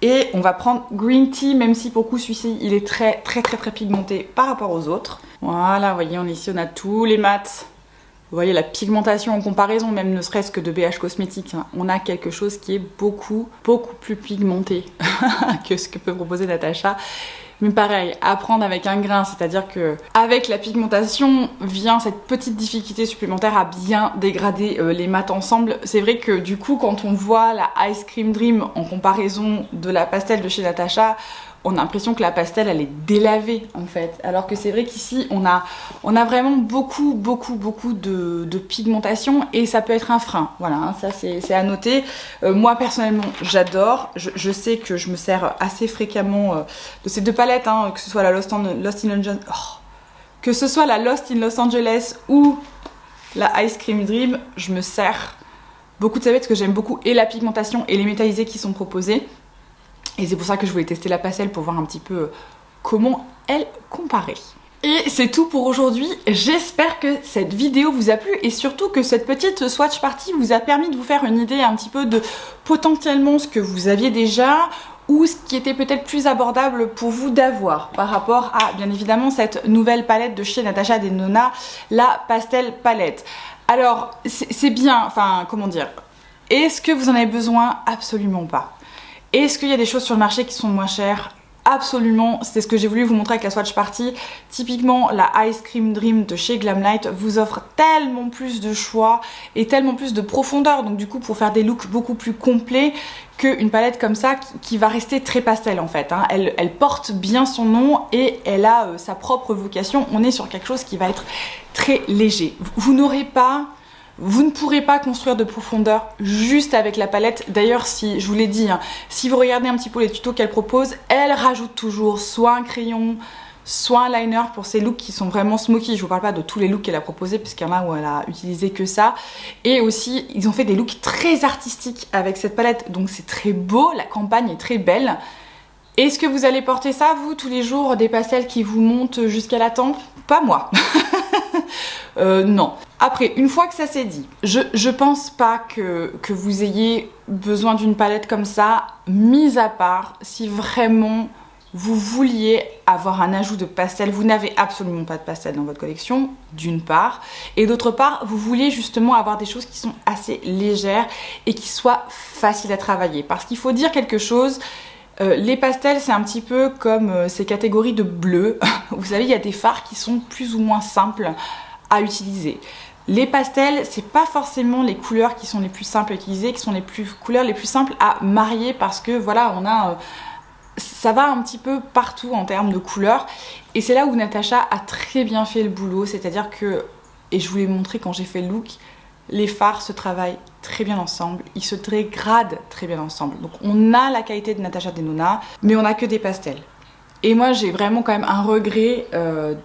Et on va prendre Green Tea, même si pour coup celui-ci il est très pigmenté par rapport aux autres. Voilà, vous voyez, ici on a tous les mats. Vous voyez la pigmentation en comparaison, même ne serait-ce que de BH Cosmetics, hein. On a quelque chose qui est beaucoup plus pigmenté que ce que peut proposer Natasha. Mais pareil, à prendre avec un grain, c'est-à-dire que avec la pigmentation vient cette petite difficulté supplémentaire à bien dégrader les mats ensemble. C'est vrai que du coup, quand on voit la Ice Cream Dream en comparaison de la pastel de chez Natasha, on a l'impression que la pastel elle est délavée en fait, alors que c'est vrai qu'ici on a vraiment beaucoup de pigmentation, et ça peut être un frein, voilà, hein, ça c'est à noter. Moi personnellement j'adore, je sais que je me sers assez fréquemment de ces deux palettes, hein, que ce soit la Lost in Los Angeles ou la Ice Cream Dream, je me sers beaucoup de ces palettes parce que j'aime beaucoup et la pigmentation et les métallisés qui sont proposés. Et c'est pour ça que je voulais tester la pastel pour voir un petit peu comment elle comparait. Et c'est tout pour aujourd'hui. J'espère que cette vidéo vous a plu et surtout que cette petite swatch party vous a permis de vous faire une idée un petit peu de potentiellement ce que vous aviez déjà ou ce qui était peut-être plus abordable pour vous d'avoir par rapport à bien évidemment cette nouvelle palette de chez Natasha Denona, la Pastel Palette. Alors c'est bien, enfin comment dire, est-ce que vous en avez besoin? Absolument pas. Est-ce qu'il y a des choses sur le marché qui sont moins chères? Absolument, c'est ce que j'ai voulu vous montrer avec la swatch party. Typiquement, la Ice Cream Dream de chez Glamlite vous offre tellement plus de choix et tellement plus de profondeur, donc du coup pour faire des looks beaucoup plus complets qu'une palette comme ça qui va rester très pastel en fait, hein. Elle porte bien son nom et elle a sa propre vocation. On est sur quelque chose qui va être très léger. Vous ne pourrez pas construire de profondeur juste avec la palette. D'ailleurs, si je vous l'ai dit, hein, si vous regardez un petit peu les tutos qu'elle propose, elle rajoute toujours soit un crayon, soit un liner pour ces looks qui sont vraiment smoky. Je vous parle pas de tous les looks qu'elle a proposés, puisqu'il y en a où elle a utilisé que ça. Et aussi, ils ont fait des looks très artistiques avec cette palette, donc c'est très beau, la campagne est très belle. Est-ce que vous allez porter ça, vous, tous les jours, des pastels qui vous montent jusqu'à la tempe? Pas moi. Non. Après, une fois que ça s'est dit, je pense pas que vous ayez besoin d'une palette comme ça, mis à part si vraiment vous vouliez avoir un ajout de pastel. Vous n'avez absolument pas de pastel dans votre collection, d'une part, et d'autre part, vous vouliez justement avoir des choses qui sont assez légères et qui soient faciles à travailler. Parce qu'il faut dire quelque chose, les pastels, c'est un petit peu comme ces catégories de bleu. Vous savez, il y a des fards qui sont plus ou moins simples à utiliser. Les pastels, c'est pas forcément les couleurs qui sont les plus simples à utiliser, qui sont les couleurs les plus simples à marier, parce que voilà, on a... ça va un petit peu partout en termes de couleurs, et c'est là où Natacha a très bien fait le boulot, c'est-à-dire que, et je vous l'ai montré quand j'ai fait le look, les fards se travaillent très bien ensemble, ils se dégradent très bien ensemble. Donc on a la qualité de Natasha Denona, mais on n'a que des pastels. Et moi j'ai vraiment quand même un regret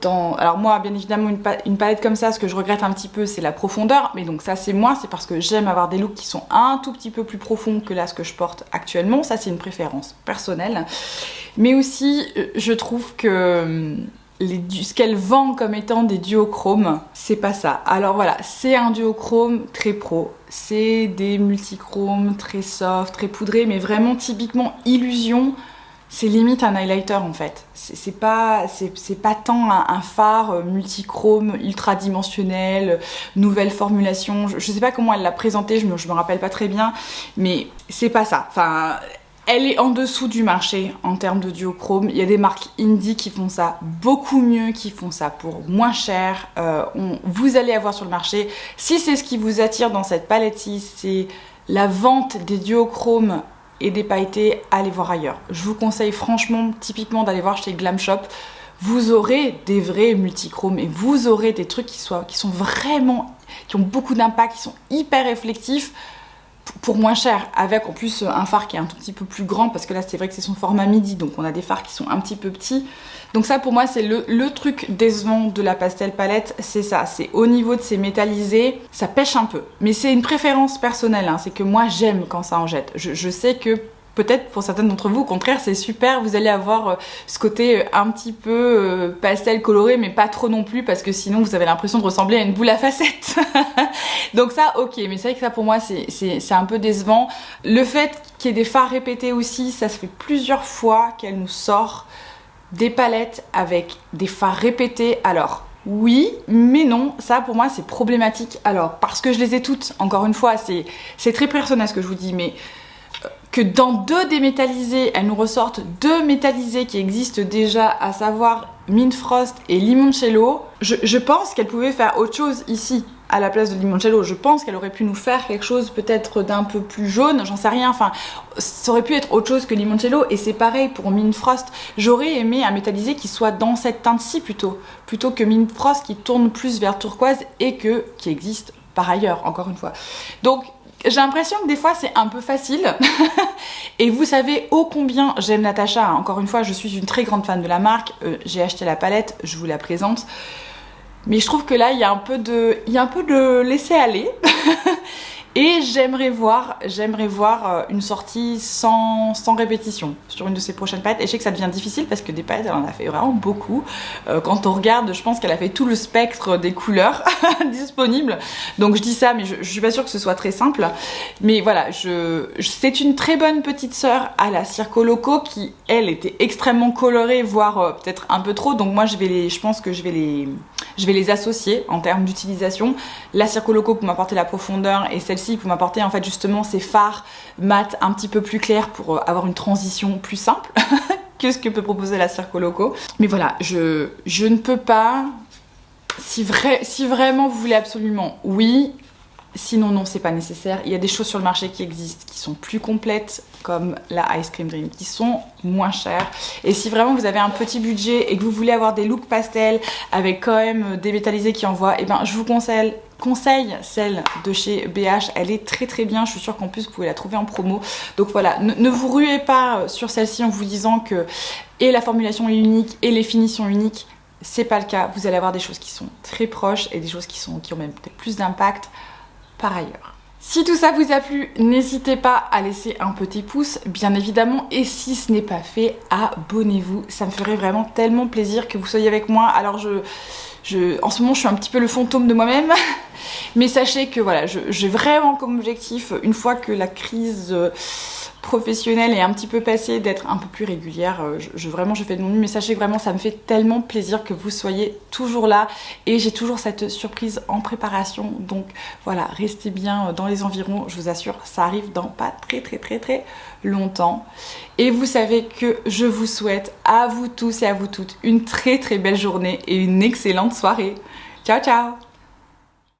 dans... Alors moi bien évidemment une palette comme ça, ce que je regrette un petit peu c'est la profondeur, mais donc ça c'est moi, c'est parce que j'aime avoir des looks qui sont un tout petit peu plus profonds que là ce que je porte actuellement, ça c'est une préférence personnelle. Mais aussi je trouve que ce qu'elle vend comme étant des duochromes, c'est pas ça. Alors voilà, c'est un duochrome très pro, c'est des multichromes très soft, très poudrés, mais vraiment typiquement illusion. C'est limite un highlighter en fait. C'est pas tant un fard multichrome, ultra dimensionnel, nouvelle formulation. Je sais pas comment elle l'a présenté, je me rappelle pas très bien, mais c'est pas ça. Enfin, elle est en dessous du marché en termes de duochrome. Il y a des marques indie qui font ça beaucoup mieux, qui font ça pour moins cher. Vous allez avoir sur le marché. Si c'est ce qui vous attire dans cette palette-ci, c'est la vente des duochromes et des pailletés, allez voir ailleurs. Je vous conseille franchement, typiquement, d'aller voir chez Glam Shop. Vous aurez des vrais multichromes et vous aurez des trucs qui sont vraiment, qui ont beaucoup d'impact, qui sont hyper réflectifs pour moins cher, avec en plus un fard qui est un tout petit peu plus grand, parce que là c'est vrai que c'est son format midi, donc on a des fards qui sont un petit peu petits. Donc ça pour moi c'est le truc décevant de la pastel palette, c'est ça, c'est au niveau de ces métallisés, ça pêche un peu. Mais c'est une préférence personnelle, hein, c'est que moi j'aime quand ça en jette. Je sais que peut-être pour certaines d'entre vous, au contraire, c'est super, vous allez avoir ce côté un petit peu pastel coloré, mais pas trop non plus, parce que sinon vous avez l'impression de ressembler à une boule à facettes. Donc ça, ok, mais c'est vrai que ça pour moi, c'est un peu décevant. Le fait qu'il y ait des fards répétés aussi, ça se fait plusieurs fois qu'elle nous sort des palettes avec des fards répétés. Alors, oui, mais non, ça pour moi c'est problématique. Alors, parce que je les ai toutes, encore une fois, c'est très personnel ce que je vous dis, mais... que dans deux démétallisés, elles nous ressortent deux métallisés qui existent déjà, à savoir Mint Frost et Limoncello. Je pense qu'elle pouvait faire autre chose ici, à la place de Limoncello. Je pense qu'elle aurait pu nous faire quelque chose peut-être d'un peu plus jaune, j'en sais rien. Enfin, ça aurait pu être autre chose que Limoncello. Et c'est pareil pour Mint Frost. J'aurais aimé un métallisé qui soit dans cette teinte-ci plutôt que Mint Frost qui tourne plus vers turquoise et qui existe par ailleurs, encore une fois. Donc, j'ai l'impression que des fois c'est un peu facile et vous savez ô combien j'aime Natacha. Encore une fois, je suis une très grande fan de la marque, j'ai acheté la palette, je vous la présente, mais je trouve que là il y a un peu de laisser aller. Et j'aimerais voir une sortie sans répétition sur une de ses prochaines palettes. Et je sais que ça devient difficile parce que des palettes, elle en a fait vraiment beaucoup. Quand on regarde, je pense qu'elle a fait tout le spectre des couleurs disponibles. Donc je dis ça, mais je suis pas sûre que ce soit très simple. Mais voilà, c'est une très bonne petite sœur à la Circo Loco qui, elle, était extrêmement colorée, voire peut-être un peu trop. Donc moi, je pense que je vais les associer en termes d'utilisation. La Circo Loco pour m'apporter la profondeur et celle-ci pour m'apporter en fait justement ces fards mat un petit peu plus clairs pour avoir une transition plus simple que ce que peut proposer la Circo Loco. Mais voilà, je ne peux pas, si vraiment vous voulez absolument, oui. Sinon non, c'est pas nécessaire. Il y a des choses sur le marché qui existent, qui sont plus complètes, comme la Ice Cream Dream, qui sont moins chères. Et si vraiment vous avez un petit budget et que vous voulez avoir des looks pastels avec quand même des métallisés qui envoient, et ben je vous conseille celle de chez BH. Elle est très très bien. Je suis sûre qu'en plus vous pouvez la trouver en promo. Donc voilà, ne vous ruez pas sur celle-ci en vous disant que et la formulation est unique et les finitions uniques. C'est pas le cas. Vous allez avoir des choses qui sont très proches et des choses qui ont même peut-être plus d'impact par ailleurs. Si tout ça vous a plu, n'hésitez pas à laisser un petit pouce, bien évidemment, et si ce n'est pas fait, abonnez-vous. Ça me ferait vraiment tellement plaisir que vous soyez avec moi. Alors En ce moment, je suis un petit peu le fantôme de moi-même. Mais sachez que voilà, j'ai vraiment comme objectif, une fois que la crise professionnelle est un petit peu passée, d'être un peu plus régulière. Vraiment, je fais de mon mieux, mais sachez que vraiment, ça me fait tellement plaisir que vous soyez toujours là. Et j'ai toujours cette surprise en préparation. Donc voilà, restez bien dans les environs. Je vous assure, ça arrive dans pas très longtemps. Et vous savez que je vous souhaite à vous tous et à vous toutes une très belle journée et une excellente soirée. Ciao ciao!